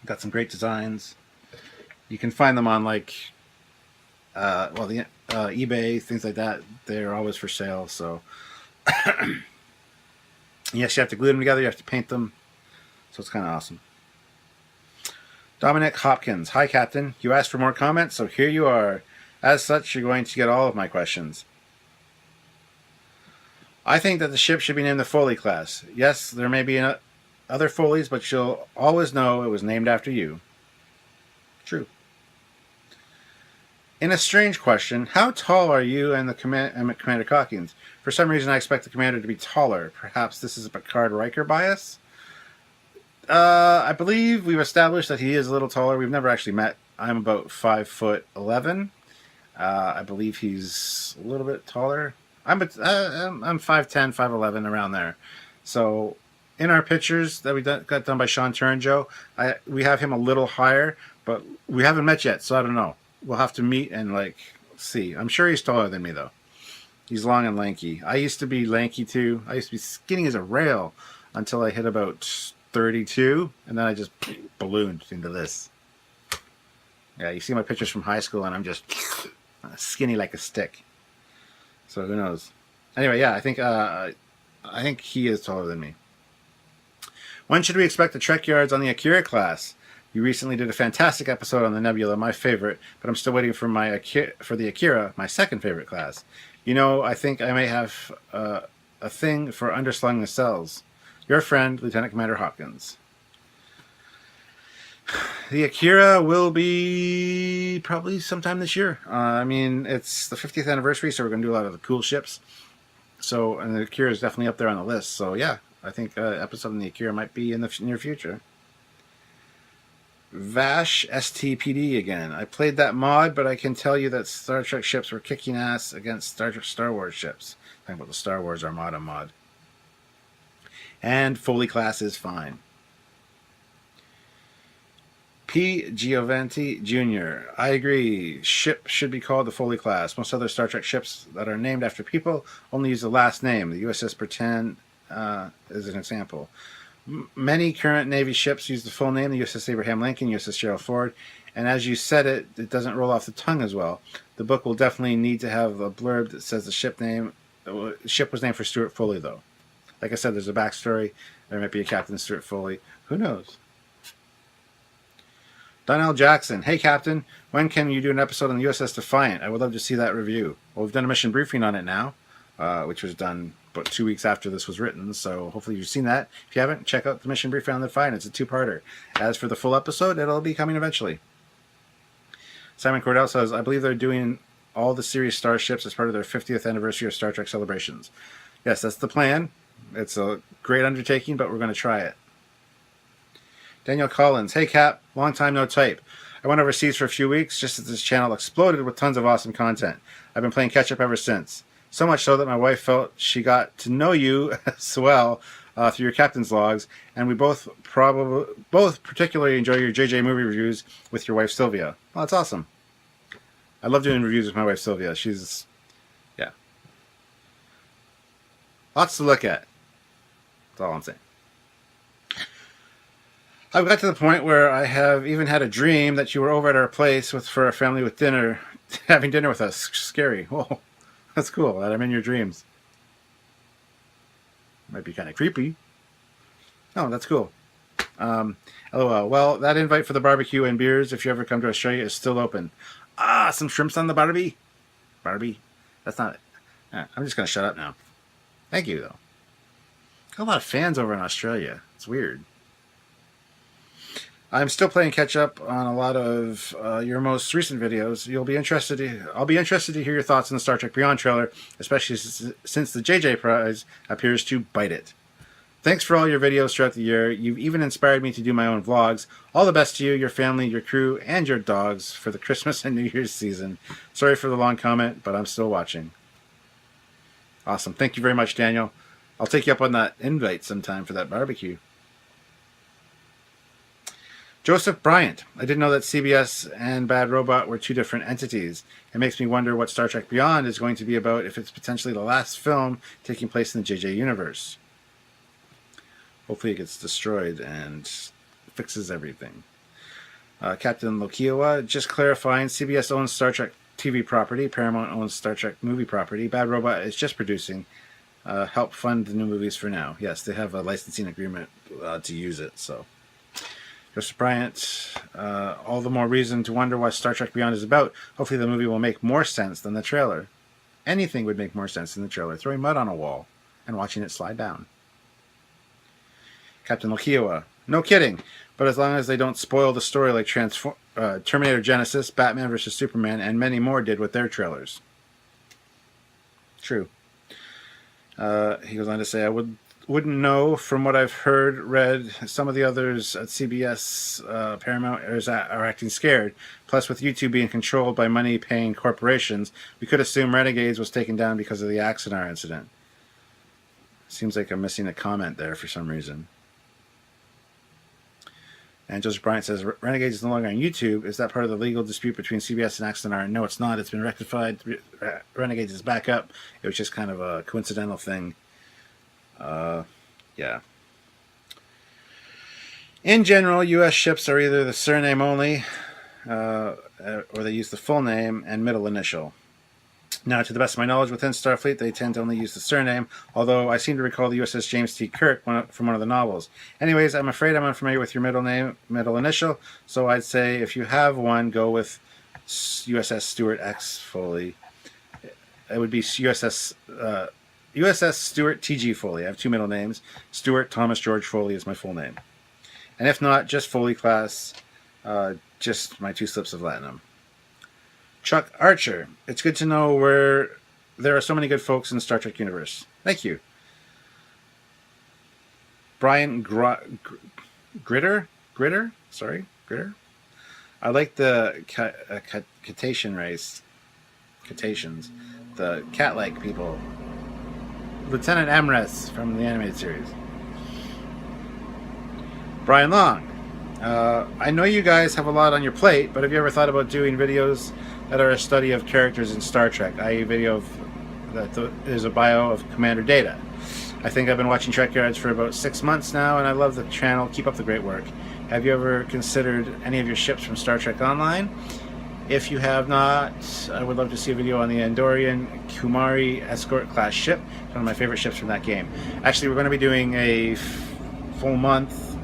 Got some great designs. You can find them on like, eBay, things like that. They're always for sale. So yes, you have to glue them together. You have to paint them. So it's kind of awesome. Dominic Hopkins. Hi, Captain. You asked for more comments, so here you are. As such, you're going to get all of my questions. I think that the ship should be named the Foley class. Yes, there may be other Foleys, but you'll always know it was named after you. True. In a strange question, how tall are you and Commander Calkins? For some reason, I expect the commander to be taller. Perhaps this is a Picard Riker bias? I believe we've established that he is a little taller. We've never actually met. I'm about 5'11". I believe he's a little bit taller. I'm 5'10", 5'11", around there. So in our pictures that got done by Sean Turinjo, we have him a little higher, but we haven't met yet, so I don't know. We'll have to meet and see. I'm sure he's taller than me though. He's long and lanky. I used to be lanky too. I used to be skinny as a rail until I hit about 32, and then I just ballooned into this. Yeah, you see my pictures from high school, and I'm just skinny like a stick. So who knows? Anyway, yeah, I think he is taller than me. When should we expect the Trekyards on the Akira class? You recently did a fantastic episode on the Nebula, my favorite, but I'm still waiting for the Akira, my second favorite class. You know, I think I may have a thing for underslung nacelles. Your friend, Lieutenant Commander Hopkins. The Akira will be probably sometime this year. I mean, it's the 50th anniversary, so we're going to do a lot of the cool ships. And the Akira is definitely up there on the list. So yeah, I think an episode on the Akira might be in the near future. Vash STPD again. I played that mod, but I can tell you that Star Trek ships were kicking ass against Star Wars ships. Talking about the Star Wars Armada mod. And Foley class is fine. P. Giovanti Jr. I agree. Ship should be called the Foley class. Most other Star Trek ships that are named after people only use the last name. The USS Pretend is an example. Many current Navy ships use the full name, the USS Abraham Lincoln, USS Gerald Ford, and as you said it doesn't roll off the tongue as well. The book will definitely need to have a blurb that says the ship was named for Stuart Foley, though. Like I said, there's a backstory. There might be a Captain Stuart Foley. Who knows? Donnell Jackson. Hey, Captain. When can you do an episode on the USS Defiant? I would love to see that review. Well, we've done a mission briefing on it now, which was done about 2 weeks after this was written, so hopefully you've seen that. If you haven't, check out the mission briefing on the Defiant. It's a two-parter. As for the full episode, it'll be coming eventually. Simon Cordell says, I believe they're doing all the series starships as part of their 50th anniversary of Star Trek celebrations. Yes, that's the plan. It's a great undertaking, but we're going to try it. Daniel Collins. Hey, Cap. Long time no type. I went overseas for a few weeks just as this channel exploded with tons of awesome content. I've been playing catch-up ever since. So much so that my wife felt she got to know you as well through your captain's logs, and we both particularly enjoy your JJ movie reviews with your wife Sylvia. Well, that's awesome. I love doing reviews with my wife Sylvia. She's, yeah, lots to look at. That's all I'm saying. I've got to the point where I have even had a dream that you were over at our place for a family with dinner, having dinner with us. Scary. Whoa, that's cool that I'm in your dreams. Might be kind of creepy. Oh, that's cool. LOL. Well, that invite for the barbecue and beers, if you ever come to Australia, is still open. Ah, some shrimps on the Barbie. Barbie? That's not it. I'm just going to shut up now. Thank you, though. Got a lot of fans over in Australia. It's weird. I'm still playing catch up on a lot of your most recent videos. I'll be interested to hear your thoughts on the Star Trek Beyond trailer, especially since the JJ prize appears to bite it. Thanks for all your videos throughout the year. You've even inspired me to do my own vlogs. All the best to you, your family, your crew, and your dogs for the Christmas and New Year's season. Sorry for the long comment, but I'm still watching. Awesome. Thank you very much, Daniel. I'll take you up on that invite sometime for that barbecue. Joseph Bryant. I didn't know that CBS and Bad Robot were two different entities. It makes me wonder what Star Trek Beyond is going to be about if it's potentially the last film taking place in the JJ universe. Hopefully it gets destroyed and fixes everything. Captain Lokiowa, just clarifying, CBS owns Star Trek TV property, Paramount owns Star Trek movie property. Bad Robot is just producing, help fund the new movies for now. Yes, they have a licensing agreement to use it, so... Joseph Bryant, all the more reason to wonder what Star Trek Beyond is about. Hopefully the movie will make more sense than the trailer. Anything would make more sense than the trailer. Throwing mud on a wall and watching it slide down. Captain Lokiowa, No kidding. But as long as they don't spoil the story like Terminator Genesis, Batman vs. Superman, and many more did with their trailers. True. He goes on to say, I wouldn't know from what I've read, some of the others at CBS, Paramount are acting scared. Plus, with YouTube being controlled by money-paying corporations, we could assume Renegades was taken down because of the Axonar incident. Seems like I'm missing a comment there for some reason. And Joseph Bryant says, Renegades is no longer on YouTube. Is that part of the legal dispute between CBS and Axonar? No, it's not. It's been rectified. Renegades is back up. It was just kind of a coincidental thing. Yeah. In general, U.S. ships are either the surname only, or they use the full name and middle initial. Now, to the best of my knowledge, within Starfleet, they tend to only use the surname, although I seem to recall the USS James T. Kirk from one of the novels. Anyways, I'm afraid I'm unfamiliar with your middle name, middle initial, so I'd say if you have one, go with USS Stuart X Foley. It would be USS Stuart T.G. Foley. I have two middle names. Stuart Thomas George Foley is my full name. And if not, just Foley class, just my two slips of Latinum. Chuck Archer. It's good to know where there are so many good folks in the Star Trek universe. Thank you. Brian Gritter? Sorry, Gritter? I like the Cetacean race. Cetaceans. The cat-like people. Lieutenant Amres from the animated series. Brian Long. I know you guys have a lot on your plate, but have you ever thought about doing videos that are a study of characters in Star Trek, i.e. video of that is a bio of Commander Data? I think I've been watching Trekyards for about 6 months now, and I love the channel. Keep up the great work. Have you ever considered any of your ships from Star Trek Online? If you have not, I would love to see a video on the Andorian Kumari Escort class ship. It's one of my favorite ships from that game. Actually, we're going to be doing a full month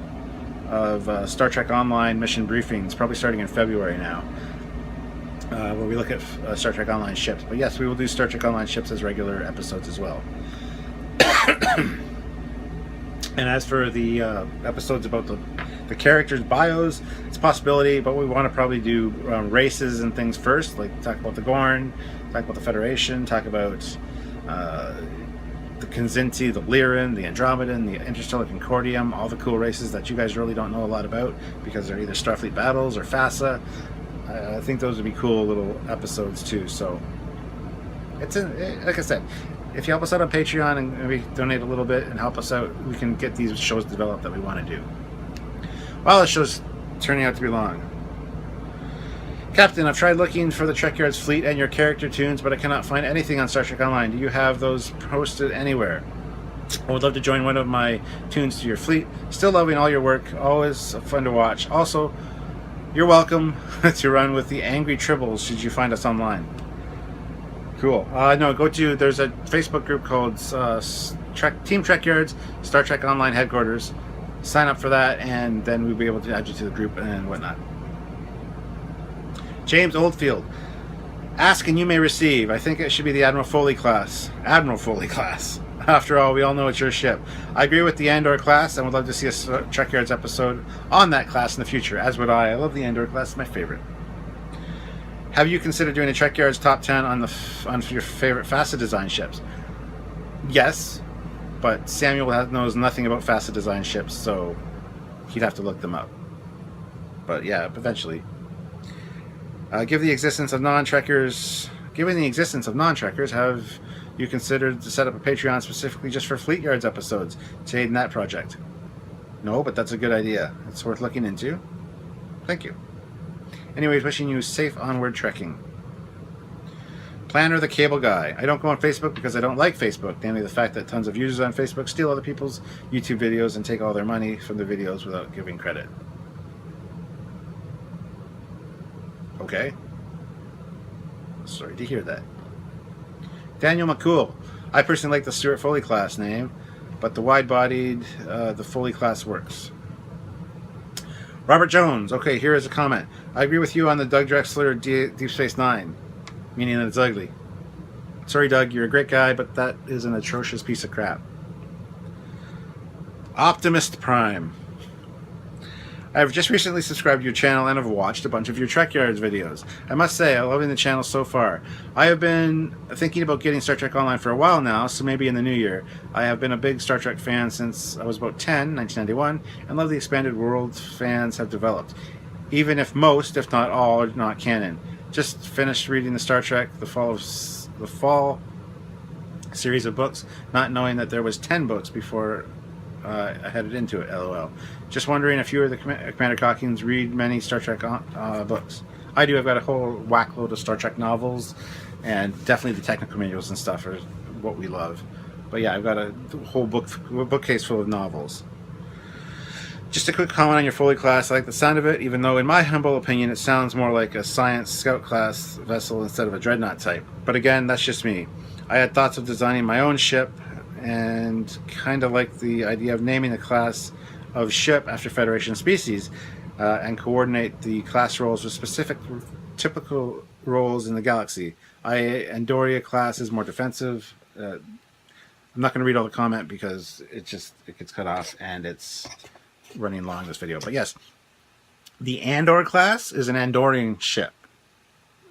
of Star Trek Online mission briefings, probably starting in February now, where we look at Star Trek Online ships. But yes, we will do Star Trek Online ships as regular episodes as well. And as for the episodes about the characters' bios, it's a possibility, but we want to probably do races and things first, like talk about the Gorn, talk about the Federation, talk about the Kzinti, the Lyran, the Andromedan, the Interstellar Concordium, all the cool races that you guys really don't know a lot about because they're either Starfleet Battles or FASA. I think those would be cool little episodes too. So it's like I said, if you help us out on Patreon and maybe donate a little bit and help us out, we can get these shows developed that we want to do. Well, the show's turning out to be long. Captain, I've tried looking for the Trekyards fleet and your character tunes, but I cannot find anything on Star Trek Online. Do you have those posted anywhere? I would love to join one of my tunes to your fleet. Still loving all your work. Always fun to watch. Also, you're welcome to run with the Angry Tribbles should you find us online. Cool. No, there's a Facebook group called Team Trekyards, Star Trek Online Headquarters. Sign up for that, and then we'll be able to add you to the group and whatnot. James Oldfield. Ask and you may receive. I think it should be the Admiral Foley class. Admiral Foley class. After all, we all know it's your ship. I agree with the Andor class and would love to see a Trekyards episode on that class in the future, as would I. I love the Andor class. It's my favorite. Have you considered doing a Trekyards top 10 on your favorite FASA design ships? Yes, but Samuel knows nothing about FASA design ships, so he'd have to look them up. But yeah, eventually. Given the existence of non-trekkers, have you considered to set up a Patreon specifically just for Fleet Yards episodes to aid in that project? No, but that's a good idea. It's worth looking into. Thank you. Anyways, wishing you safe onward trekking. Planner the Cable Guy. I don't go on Facebook because I don't like Facebook, namely the fact that tons of users on Facebook steal other people's YouTube videos and take all their money from the videos without giving credit. Okay. Sorry to hear that. Daniel McCool. I personally like the Stuart Foley class name, but the wide-bodied, the Foley class works. Robert Jones. Okay, here is a comment. I agree with you on the Doug Drexler Deep Space Nine, meaning that it's ugly. Sorry, Doug, you're a great guy, but that is an atrocious piece of crap. Optimist Prime. I've just recently subscribed to your channel and have watched a bunch of your Trekyards videos. I must say, I'm loving the channel so far. I have been thinking about getting Star Trek Online for a while now, so maybe in the new year. I have been a big Star Trek fan since I was about 10, 1991, and love the expanded world fans have developed. Even if most, if not all, are not canon. Just finished reading the Star Trek, the Fall series of books, not knowing that there was 10 books before I headed into it, lol. Just wondering if you or the Commander Cockings read many Star Trek books. I do. I've got a whole whack load of Star Trek novels, and definitely the technical manuals and stuff are what we love. But yeah, I've got a whole bookcase full of novels. Just a quick comment on your Foley class. I like the sound of it, even though in my humble opinion it sounds more like a science scout class vessel instead of a dreadnought type. But again, that's just me. I had thoughts of designing my own ship, and kind of like the idea of naming the class of ship after Federation species, and coordinate the class roles with specific typical roles in the galaxy. Andoria class is more defensive. I'm not going to read all the comment because it gets cut off and it's running long, this video. But yes, the Andor class is an Andorian ship,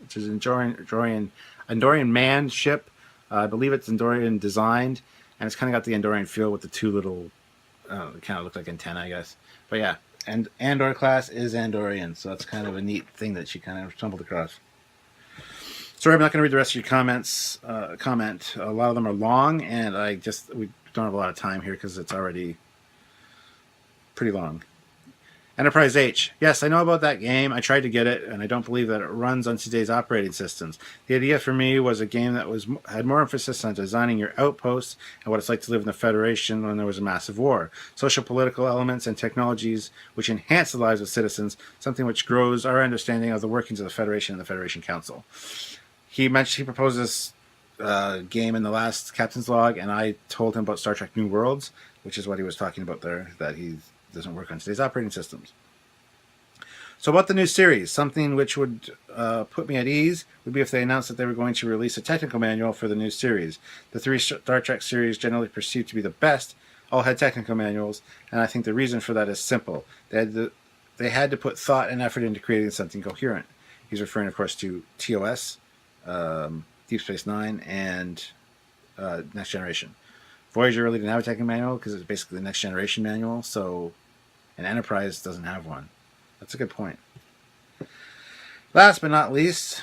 which is an Andorian manned ship. I believe it's Andorian designed, and it's kind of got the Andorian feel with the two little, kind of look like antenna, I guess. But yeah, and Andor class is Andorian, so that's kind of a neat thing that she kind of stumbled across. Sorry, I'm not going to read the rest of your comments. A lot of them are long, and we don't have a lot of time here because it's already pretty long. Enterprise H. Yes, I know about that game. I tried to get it, and I don't believe that it runs on today's operating systems. The idea for me was a game that had more emphasis on designing your outposts and what it's like to live in the Federation when there was a massive war. Social political elements and technologies which enhance the lives of citizens, something which grows our understanding of the workings of the Federation and the Federation Council. He proposed this game in the last Captain's Log, and I told him about Star Trek New Worlds, which is what he was talking about there, that he doesn't work on today's operating systems. So about the new series, something which would put me at ease would be if they announced that they were going to release a technical manual for the new series. The three Star Trek series generally perceived to be the best all had technical manuals, and I think the reason for that is simple. They had to put thought and effort into creating something coherent. He's referring, of course, to TOS, Deep Space Nine, and Next Generation. Voyager really didn't have a technical manual because it's basically the Next Generation manual, so an Enterprise doesn't have one. That's a good point. Last but not least,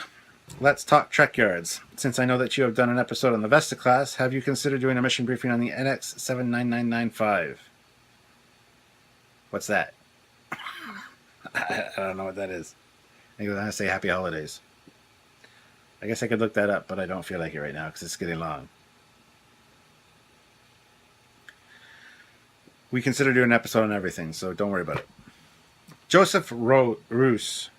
let's talk Trekyards. Since I know that you have done an episode on the Vesta class, have you considered doing a mission briefing on the NX 79995? What's that? I don't know what that is. I think I say Happy Holidays. I guess I could look that up, but I don't feel like it right now because it's getting long. We consider doing an episode on everything, so don't worry about it. Joseph Roos.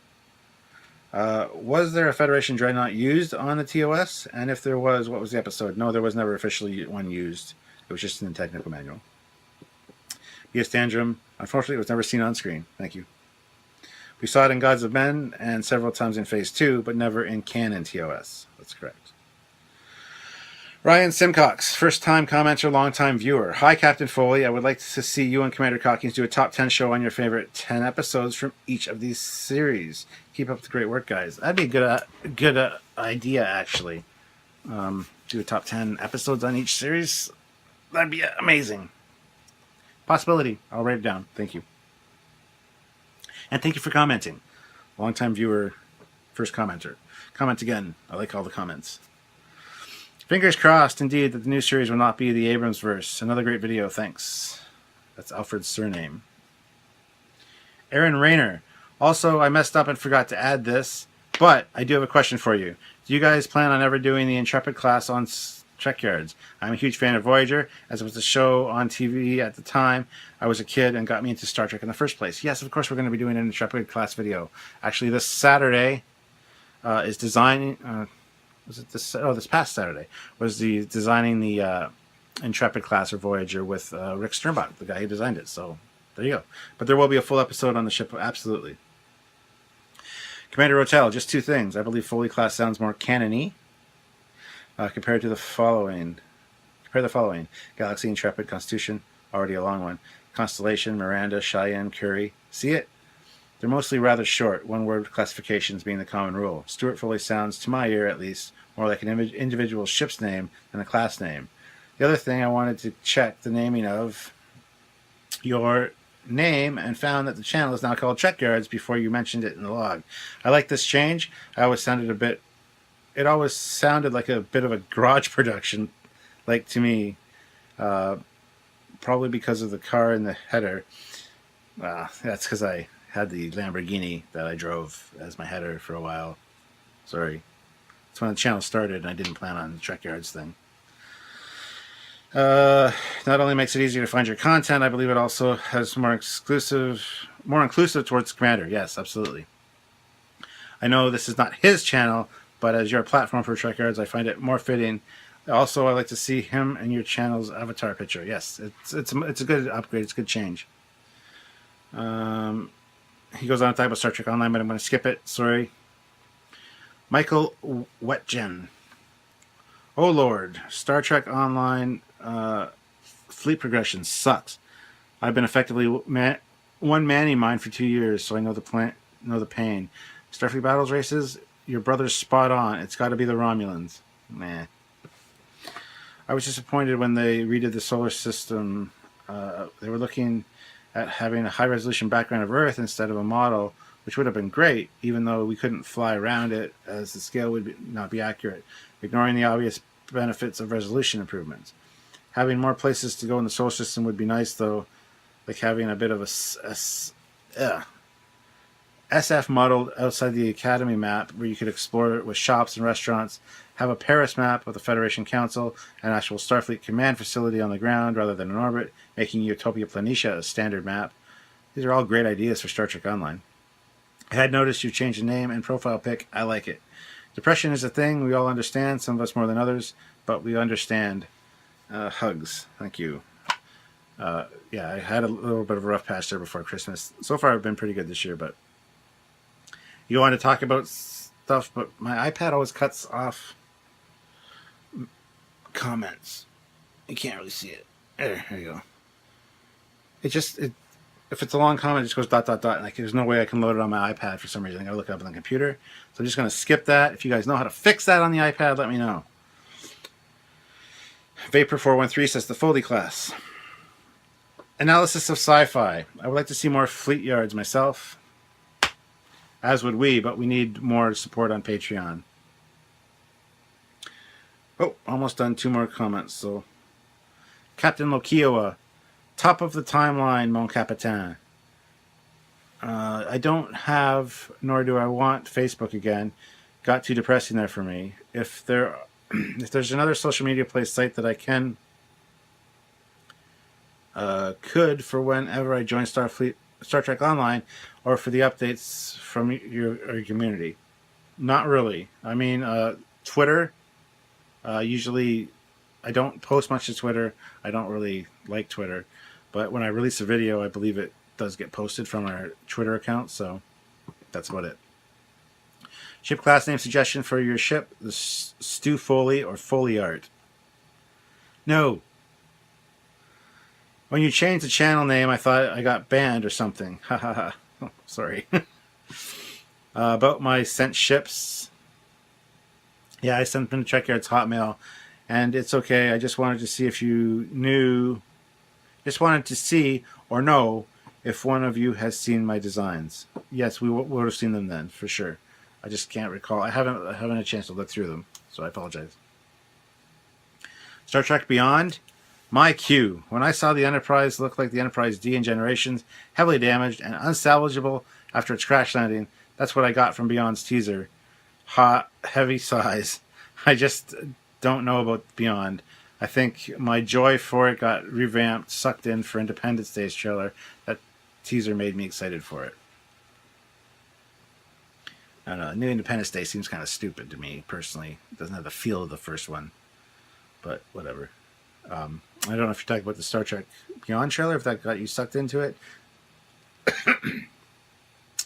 Was there a Federation Dreadnought used on the TOS? And if there was, what was the episode? No, there was never officially one used. It was just in the technical manual. B.S. Tandrum. Unfortunately, it was never seen on screen. Thank you. We saw it in Gods of Men and several times in Phase 2, but never in canon TOS. That's correct. Ryan Simcox, first-time commenter, long-time viewer. Hi, Captain Foley. I would like to see you and Commander Cockings do a top 10 show on your favorite 10 episodes from each of these series. Keep up the great work, guys. That'd be a good idea, actually. Do a top 10 episodes on each series. That'd be amazing. Possibility. I'll write it down. Thank you. And thank you for commenting. Long-time viewer, first commenter. Comment again. I like all the comments. Fingers crossed, indeed, that the new series will not be the Abrams verse. Another great video, thanks. That's Alfred's surname. Aaron Rayner. Also, I messed up and forgot to add this, but I do have a question for you. Do you guys plan on ever doing the Intrepid class on Trekyards? I'm a huge fan of Voyager, as it was a show on TV at the time I was a kid and got me into Star Trek in the first place. Yes, of course we're going to be doing an Intrepid class video. Actually, this Saturday is designing... this past Saturday was designing the Intrepid class or Voyager with Rick Sternbach, the guy who designed it. So there you go. But there will be a full episode on the ship, absolutely. Commander Rotel, just two things. I believe Foley class sounds more canon-y compared to the following. Compare the following: Galaxy, Intrepid, Constitution, already a long one. Constellation, Miranda, Cheyenne, Curie. See it? They're mostly rather short, one-word classifications being the common rule. Stuart Foley sounds, to my ear at least, more like an individual ship's name than a class name. The other thing, I wanted to check the naming of your name and found that the channel is now called Trekyards before you mentioned it in the log. I like this change. It always sounded like a bit of a garage production, like to me, probably because of the car in the header. That's because I had the Lamborghini that I drove as my header for a while. Sorry. That's when the channel started and I didn't plan on the Trekyards thing. Not only makes it easier to find your content, I believe it also has more inclusive towards Commander. Yes, absolutely. I know this is not his channel, but as your platform for Trekyards, I find it more fitting. Also, I like to see him and your channel's avatar picture. Yes, it's a good upgrade. It's a good change. He goes on to talk about Star Trek Online, but I'm going to skip it. Sorry. Michael Wetgen. Oh Lord, Star Trek Online fleet progression sucks. I've been effectively one manning mine for 2 years, so I know the pain. Starfleet battles races, your brother's spot on. It's got to be the Romulans. Meh. I was disappointed when they redid the solar system. They were looking at having a high-resolution background of Earth instead of a model, which would have been great, even though we couldn't fly around it, as the scale would not be accurate, ignoring the obvious benefits of resolution improvements. Having more places to go in the solar system would be nice, though, like having a bit of a SF modeled outside the Academy map where you could explore it with shops and restaurants, have a Paris map with the Federation Council, an actual Starfleet command facility on the ground rather than in orbit, making Utopia Planitia a standard map. These are all great ideas for Star Trek Online. I had noticed you changed the name and profile pic. I like it. Depression is a thing we all understand, some of us more than others, but we understand. Hugs. Thank you. Yeah, I had a little bit of a rough patch there before Christmas. So far, I've been pretty good this year, but you want to talk about stuff, but my iPad always cuts off comments. You can't really see it. There you go. If it's a long comment, it just goes ... and like there's no way I can load it on my iPad for some reason. I gotta look it up on the computer. So I'm just gonna skip that. If you guys know how to fix that on the iPad, let me know. Vapor413 says the Foley class. Analysis of sci-fi. I would like to see more fleet yards myself. As would we, but we need more support on Patreon. Oh, almost done. 2 more comments. So, Captain Lokioa. Top of the timeline, mon capitaine. I don't have, nor do I want, Facebook again. Got too depressing there for me. If there's another social media site that I could for whenever I join Star Trek Online, or for the updates from your community. Not really. I mean, Twitter. Usually, I don't post much to Twitter. I don't really like Twitter. But when I release a video, I believe it does get posted from our Twitter account, so that's about it. Ship class name suggestion for your ship, the Stu Foley or Foley Art. No. When you changed the channel name, I thought I got banned or something. Ha ha ha. Oh, sorry. About my sent ships. Yeah, I sent them to Trekyards Hotmail, and it's okay. I just wanted to see if you knew... Just wanted to see or know if one of you has seen my designs. Yes, we would have seen them then, for sure. I just can't recall. I haven't had a chance to look through them, so I apologize. Star Trek Beyond. My cue. When I saw the Enterprise look like the Enterprise D in Generations, heavily damaged and unsalvageable after its crash landing, that's what I got from Beyond's teaser. Hot, heavy sighs. I just don't know about Beyond. I think my joy for it got revamped, sucked in for Independence Day's trailer. That teaser made me excited for it. I don't know. New Independence Day seems kind of stupid to me, personally. It doesn't have the feel of the first one. But whatever. I don't know if you're talking about the Star Trek Beyond trailer, if that got you sucked into it.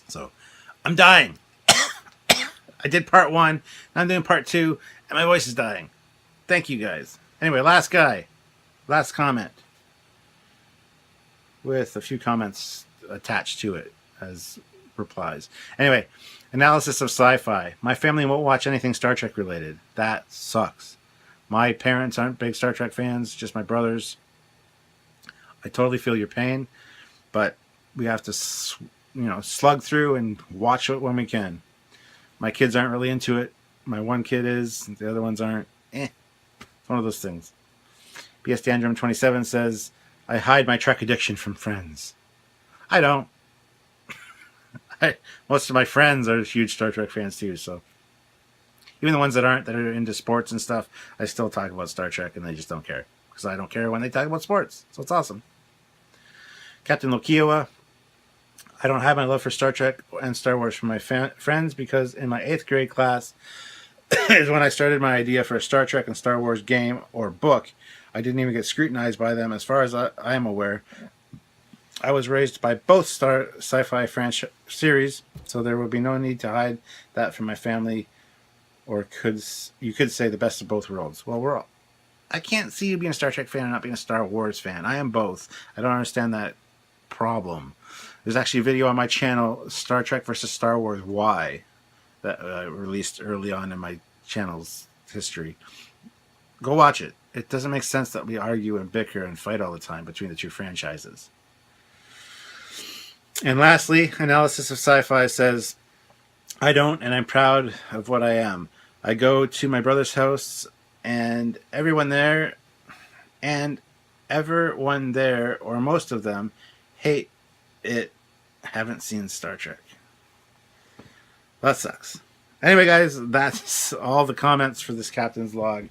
So, I'm dying. I did part 1, now I'm doing part 2, and my voice is dying. Thank you, guys. Anyway, last comment. With a few comments attached to it as replies. Anyway, analysis of sci-fi. My family won't watch anything Star Trek related. That sucks. My parents aren't big Star Trek fans, just my brothers. I totally feel your pain, but we have to, slug through and watch it when we can. My kids aren't really into it. My one kid is, the other ones aren't. It's one of those things. BS Dandrum 27 says, I hide my Trek addiction from friends. I don't. Most of my friends are huge Star Trek fans too, so even the ones that aren't, that are into sports and stuff, I still talk about Star Trek and they just don't care. Because I don't care when they talk about sports. So it's awesome. Captain Lokiowa, I don't have my love for Star Trek and Star Wars from my friends because in my 8th grade class is when I started my idea for a Star Trek and Star Wars game or book. I didn't even get scrutinized by them as far as I am aware. I was raised by both sci-fi franchise series, so there would be no need to hide that from my family, or you could say the best of both worlds. Well, I can't see you being a Star Trek fan and not being a Star Wars fan. I am both. I don't understand that problem. There's actually a video on my channel, Star Trek versus Star Wars Why, that I released early on in my channel's history. Go watch it. It doesn't make sense that we argue and bicker and fight all the time between the two franchises. And lastly, analysis of sci-fi says, I don't, and I'm proud of what I am. I go to my brother's house, and everyone there, or most of them, hate it, haven't seen Star Trek. That sucks. Anyway, guys, that's all the comments for this Captain's Log.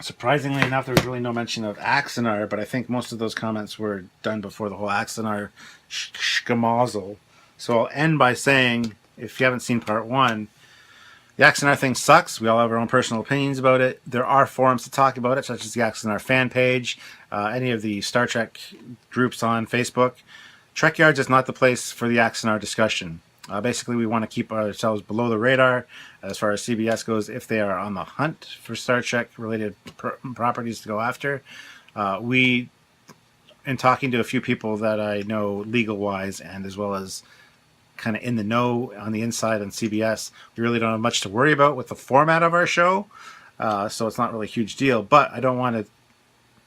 Surprisingly enough, there was really no mention of Axanar, but I think most of those comments were done before the whole Axanar schmozzle. So I'll end by saying, if you haven't seen part 1, the Axanar thing sucks. We all have our own personal opinions about it. There are forums to talk about it, such as the Axanar fan page, any of the Star Trek groups on Facebook. Trekyards is not the place for the Axanar discussion. Basically, we want to keep ourselves below the radar as far as CBS goes if they are on the hunt for Star Trek-related properties to go after. In talking to a few people that I know legal-wise and as well as kind of in the know on the inside on CBS, we really don't have much to worry about with the format of our show, so it's not really a huge deal. But I don't want to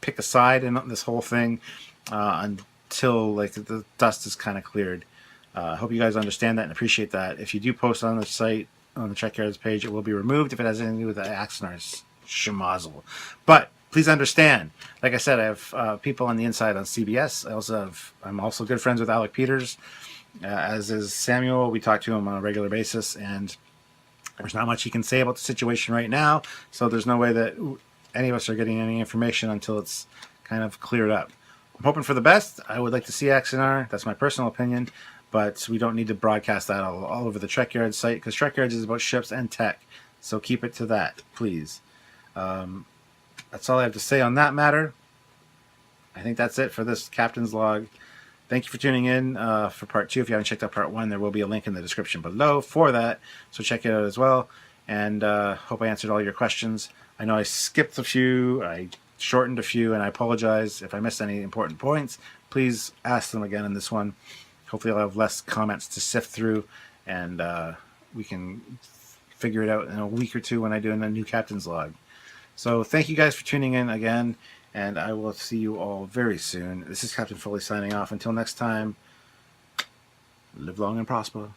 pick a side in this whole thing until the dust is kind of cleared. I hope you guys understand that and appreciate that. If you do post on the site, on the Trekyards page, it will be removed if it has anything to do with the Axanar schmozzle. But please understand, like I said, I have people on the inside on CBS. I'm also good friends with Alec Peters, as is Samuel. We talk to him on a regular basis, and there's not much he can say about the situation right now, so there's no way that any of us are getting any information until it's kind of cleared up. I'm hoping for the best. I would like to see Axanar. That's my personal opinion. But we don't need to broadcast that all over the Trekyards site, because Trekyards is about ships and tech. So keep it to that, please. That's all I have to say on that matter. I think that's it for this Captain's Log. Thank you for tuning in for part 2. If you haven't checked out part 1, there will be a link in the description below for that. So check it out as well. And hope I answered all your questions. I know I skipped a few, I shortened a few, and I apologize if I missed any important points. Please ask them again in this one. Hopefully I'll have less comments to sift through, and we can figure it out in a week or two when I do a new Captain's Log. So thank you guys for tuning in again, and I will see you all very soon. This is Captain Foley signing off. Until next time, live long and prosper.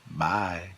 Bye.